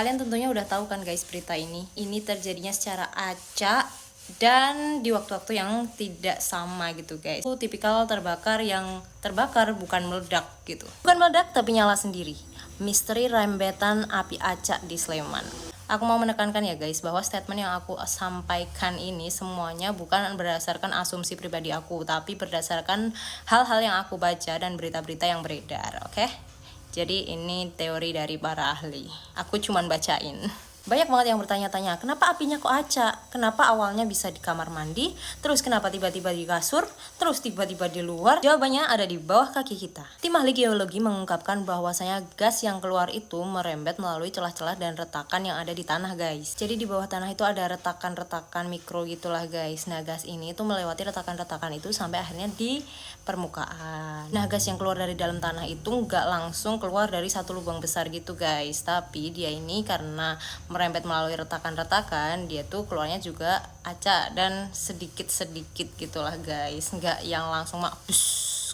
Kalian tentunya udah tahu kan guys berita ini. Ini terjadinya secara acak dan di waktu-waktu yang tidak sama gitu guys. Itu tipikal terbakar yang terbakar bukan meledak gitu. Bukan meledak tapi nyala sendiri. Misteri rembetan api acak di Sleman. Aku mau menekankan ya guys bahwa statement yang aku sampaikan ini semuanya bukan berdasarkan asumsi pribadi aku, tapi berdasarkan hal-hal yang aku baca dan berita-berita yang beredar, oke? Jadi ini teori dari para ahli. Aku cuman bacain. Banyak banget yang bertanya-tanya, kenapa apinya kok acak? Kenapa awalnya bisa di kamar mandi, terus kenapa tiba-tiba di kasur, terus tiba-tiba di luar? Jawabannya ada di bawah kaki kita. Tim ahli geologi mengungkapkan bahwasanya gas yang keluar itu merembet melalui celah-celah dan retakan yang ada di tanah guys. Jadi di bawah tanah itu ada retakan-retakan mikro gitulah guys. Nah gas ini tuh melewati retakan-retakan itu sampai akhirnya di permukaan. Nah gas yang keluar dari dalam tanah itu nggak langsung keluar dari satu lubang besar gitu guys, tapi dia ini karena merembet melalui retakan-retakan, dia tuh keluarnya juga acak dan sedikit-sedikit gitulah guys, nggak yang langsung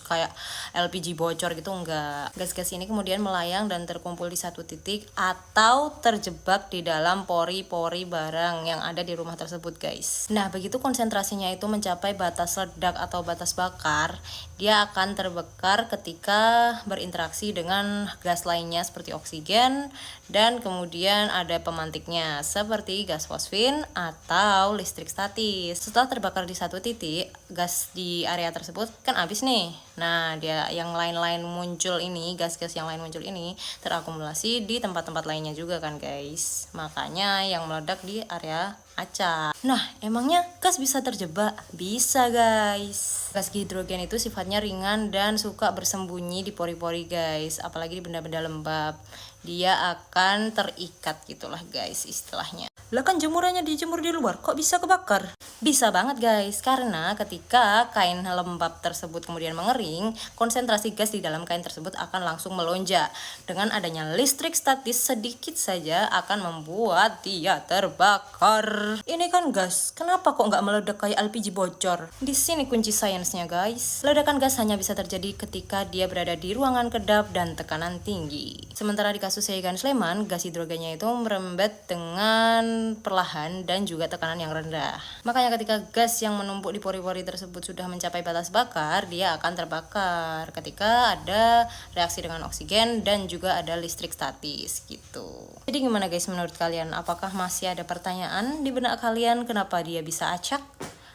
kayak LPG bocor gitu, enggak. Gas-gas ini kemudian melayang dan terkumpul di satu titik atau terjebak di dalam pori-pori barang yang ada di rumah tersebut guys. Nah begitu konsentrasinya itu mencapai batas ledak atau batas bakar, dia akan terbakar ketika berinteraksi dengan gas lainnya seperti oksigen, dan kemudian ada pemantiknya seperti gas fosfin atau listrik statis. Setelah terbakar di satu titik, gas di area tersebut kan habis nih. Nah, dia yang lain-lain muncul ini, gas-gas yang lain muncul ini terakumulasi di tempat-tempat lainnya juga kan guys. Makanya yang meledak di area acak. Nah, emangnya gas bisa terjebak? Bisa guys. Gas hidrogen itu sifatnya ringan dan suka bersembunyi di pori-pori guys, apalagi di benda-benda lembab. Dia akan terikat gitulah guys istilahnya. Lah kan jemurannya dijemur di luar, kok bisa kebakar? Bisa banget guys, karena ketika kain lembab tersebut kemudian mengering, konsentrasi gas di dalam kain tersebut akan langsung melonjak. Dengan adanya listrik statis sedikit saja akan membuat dia terbakar. Ini kan gas, kenapa kok nggak meledak kayak LPG bocor? Di sini kunci sainsnya guys. Ledakan gas hanya bisa terjadi ketika dia berada di ruangan kedap dan tekanan tinggi. Sementara di kasus Seigan Sleman, gas hidrogennya itu merembet dengan perlahan dan juga tekanan yang rendah. Makanya ketika gas yang menumpuk di pori-pori tersebut sudah mencapai batas bakar, dia akan terbakar ketika ada reaksi dengan oksigen dan juga ada listrik statis gitu. Jadi gimana guys menurut kalian? Apakah masih ada pertanyaan di benak kalian kenapa dia bisa acak?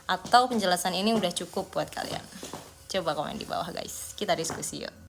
Atau penjelasan ini udah cukup buat kalian? Coba komen di bawah guys, kita diskusi yuk.